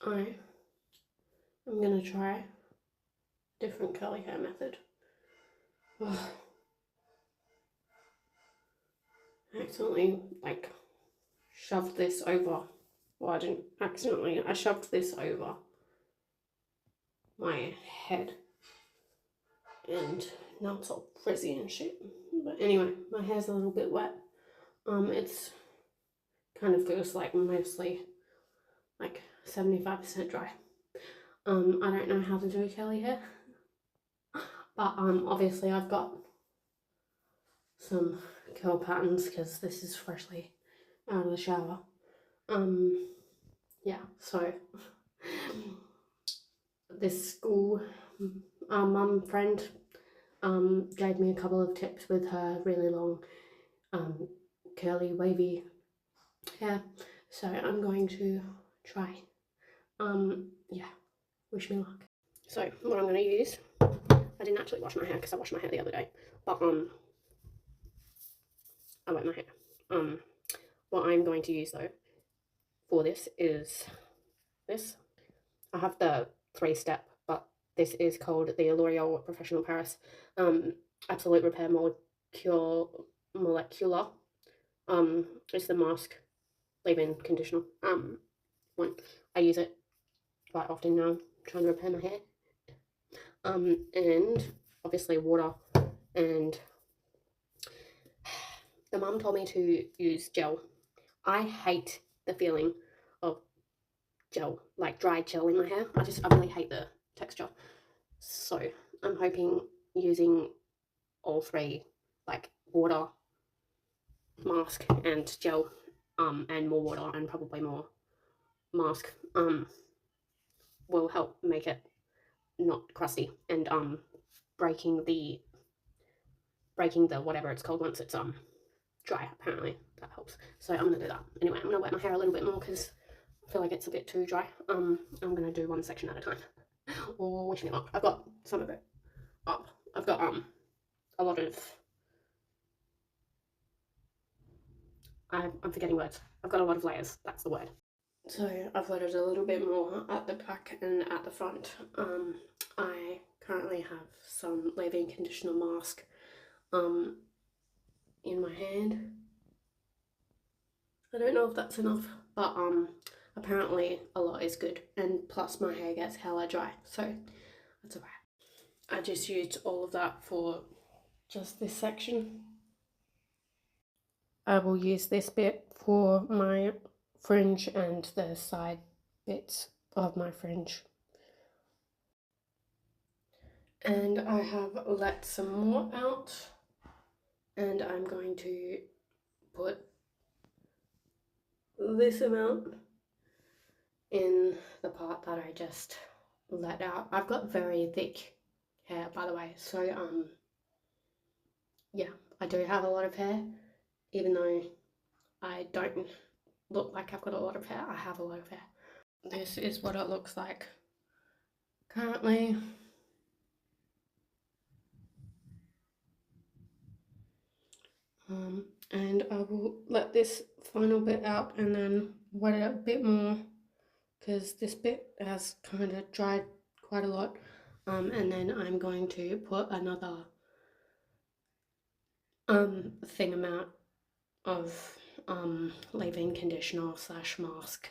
I am going to try a different curly hair method. I accidentally shoved this over. Well, I didn't accidentally, I shoved this over my head and now it's all frizzy and shit. But anyway, my hair's a little bit wet. It's kind of feels like mostly like 75% dry. I don't know how to do curly hair, but obviously I've got some curl patterns because this is freshly out of the shower. Yeah, so this school mum friend gave me a couple of tips with her really long curly wavy hair, so I'm going to try. Yeah, wish me luck. So what I'm going to use, I didn't actually wash my hair because I washed my hair the other day, but I wet my hair. What I'm going to use though for this is this. I have the 3-step, but this is called the L'Oreal Professional Paris Absolute Repair Molecular. It's the mask leave-in conditioner. One. I use it quite often now, trying to repair my hair. And obviously water, and the mum told me to use gel. I hate the feeling of gel, like dried gel in my hair. I really hate the texture. So I'm hoping using all three, like water, mask, and gel, and more water and probably more mask, will help make it not crusty and breaking the whatever it's called once it's dry. Apparently that helps. So I'm gonna do that. Anyway, I'm gonna wet my hair a little bit more because I feel like it's a bit too dry. I'm gonna do one section at a time. Or wish me luck. I've got some of it up. I've got a lot of I'm forgetting words. I've got a lot of layers. That's the word. So I've let it a little bit more at the back and at the front. I currently have some leave-in conditioner mask in my hand. I don't know if that's enough, but apparently a lot is good, and plus my hair gets hella dry, so that's alright. I just used all of that for just this section. I will use this bit for my fringe and the side bits of my fringe. And I have let some more out, and I'm going to put this amount in the part that I just let out. I've got very thick hair, by the way, so yeah, I do have a lot of hair, even though I don't look like I've got a lot of hair. I have a lot of hair. This is what it looks like currently. And I will let this final bit out and then wet it a bit more because this bit has kind of dried quite a lot. And then I'm going to put another thing amount of leave-in conditioner / mask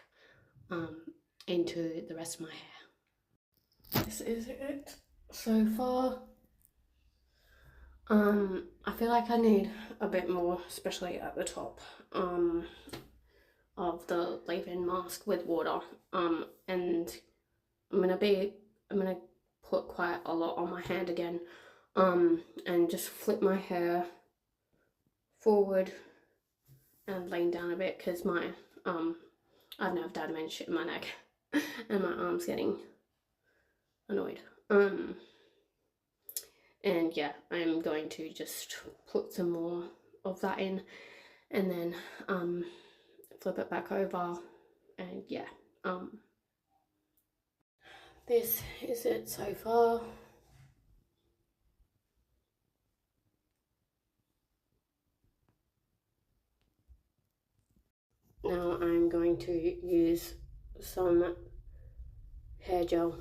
into the rest of my hair. This is it so far. I feel like I need a bit more, especially at the top, of the leave-in mask with water. And I'm gonna put quite a lot on my hand again, and just flip my hair forward and lean down a bit because my I don't know if Dad made shit in my neck and my arm's getting annoyed. And yeah, I'm going to just put some more of that in and then flip it back over, and yeah, this is it so far. Now I'm going to use some hair gel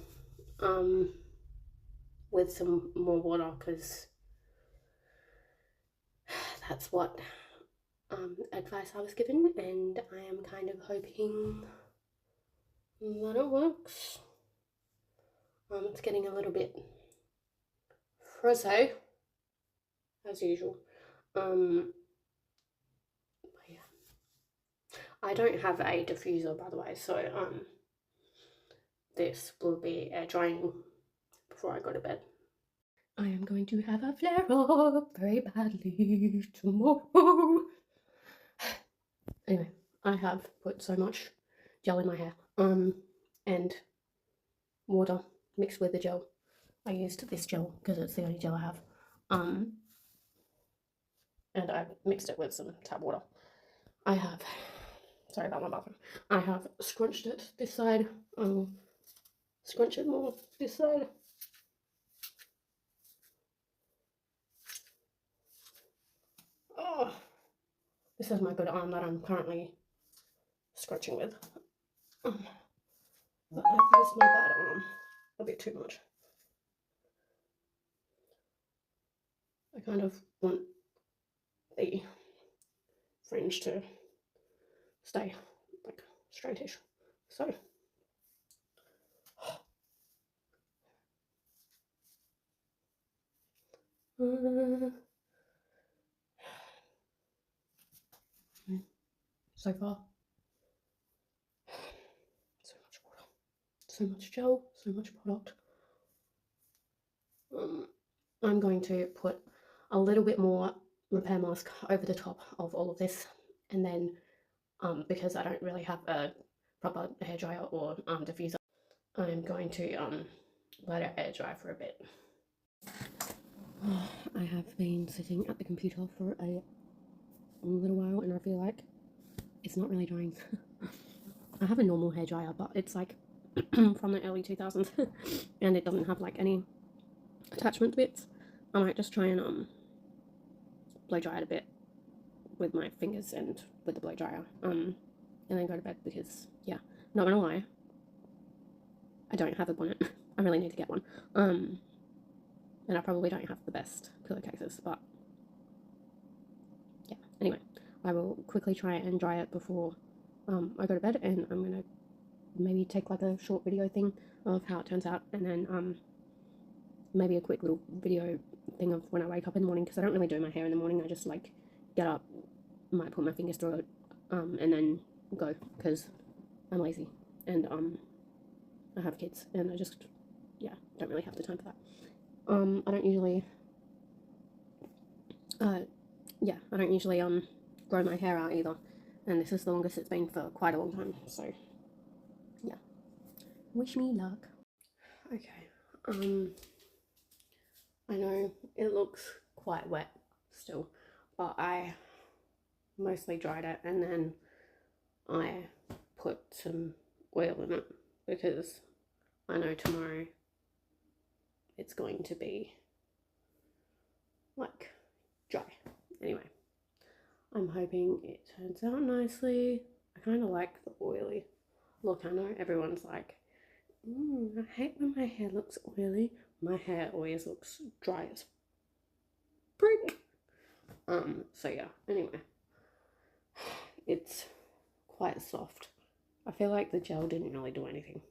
with some more water, because that's what advice I was given, and I am kind of hoping that it works. It's getting a little bit frizzy as usual. Yeah. I don't have a diffuser, by the way, so this will be air drying before I go to bed. I am going to have a flare up very badly tomorrow. Anyway, I have put so much gel in my hair, and water mixed with the gel. I used this gel because it's the only gel I have, and I mixed it with some tap water. I have, sorry about my bathroom, I have scrunched it this side, scrunch it more this side. Oh, this is my good arm that I'm currently scrunching with. But I've used my bad arm a bit too much. I kind of want the fringe to stay like straightish. So so far, so much water, so much gel, so much product. I'm going to put a little bit more repair mask over the top of all of this, and then because I don't really have a proper hairdryer or diffuser, I'm going to let it air dry for a bit. I have been sitting at the computer for a little while, and I feel like it's not really drying. I have a normal hairdryer, but it's like from the early 2000s, and it doesn't have like any attachment bits. I might just try and blow dry it a bit with my fingers and with the blow dryer, and then go to bed, because yeah, not gonna lie, I don't have a bonnet. I really need to get one. And I probably don't have the best pillowcases, but yeah. Anyway, I will quickly try and dry it before I go to bed, and I'm gonna maybe take like a short video thing of how it turns out, and then maybe a quick little video thing of when I wake up in the morning, because I don't really do my hair in the morning. I just like get up, might put my fingers through it, and then go, because I'm lazy, and I have kids, and I just, yeah, don't really have the time for that. I don't usually grow my hair out either, and this is the longest it's been for quite a long time, so yeah, wish me luck. Okay, I know it looks quite wet still, but I mostly dried it, and then I put some oil in it, because I know tomorrow it's going to be like dry. Anyway, I'm hoping it turns out nicely. I kind of like the oily look. I know everyone's like, I hate when my hair looks oily. My hair always looks dry as brick. So yeah, anyway, it's quite soft. I feel like the gel didn't really do anything,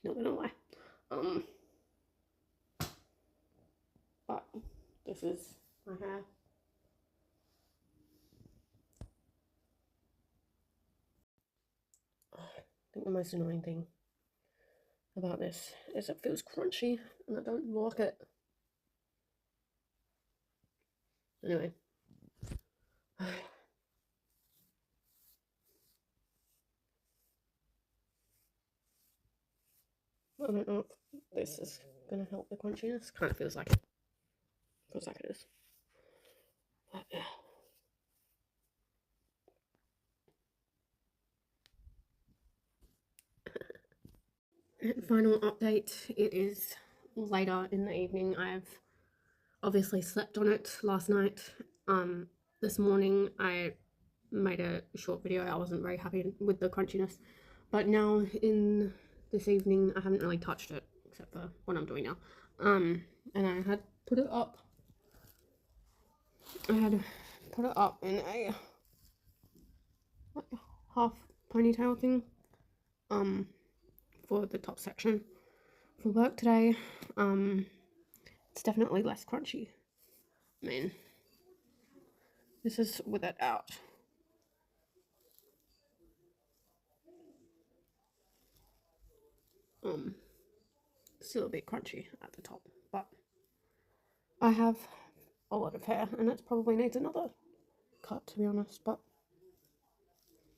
not gonna lie. But this is my hair. I think the most annoying thing about this is it feels crunchy, and I don't like it. Anyway. I don't know if this is going to help the crunchiness. Kind of feels like it. Feels like it is. But yeah. Final update. It is later in the evening. I've obviously slept on it last night. This morning I made a short video. I wasn't very happy with the crunchiness. But now in this evening. I haven't really touched it except for what I'm doing now. And I had put it up. I had put it up in a half ponytail thing. For the top section for work today. It's definitely less crunchy. I mean, this is with it out. Still a bit crunchy at the top, but I have a lot of hair and it probably needs another cut, to be honest, but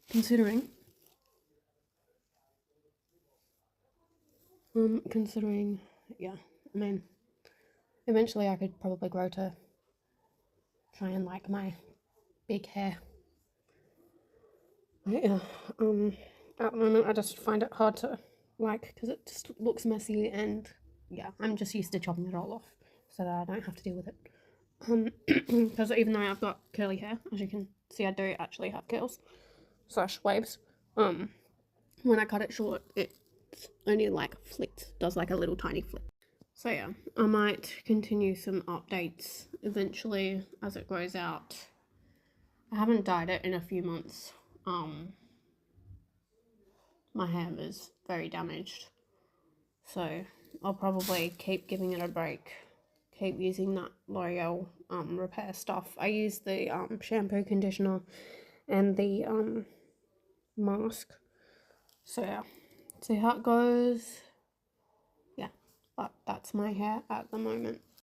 considering yeah, I mean, eventually I could probably grow to try and like my big hair. But yeah, at the moment I just find it hard to like because it just looks messy, and yeah, I'm just used to chopping it all off so that I don't have to deal with it. Because even though I've got curly hair, as you can see, I do actually have curls / waves. When I cut it short, it's only like flicked, does like a little tiny flick. So yeah, I might continue some updates eventually as it grows out. I haven't dyed it in a few months. My hair is very damaged, so I'll probably keep giving it a break. Keep using that L'Oreal repair stuff. I use the shampoo, conditioner, and the mask. So yeah, see how it goes. Yeah, but that's my hair at the moment.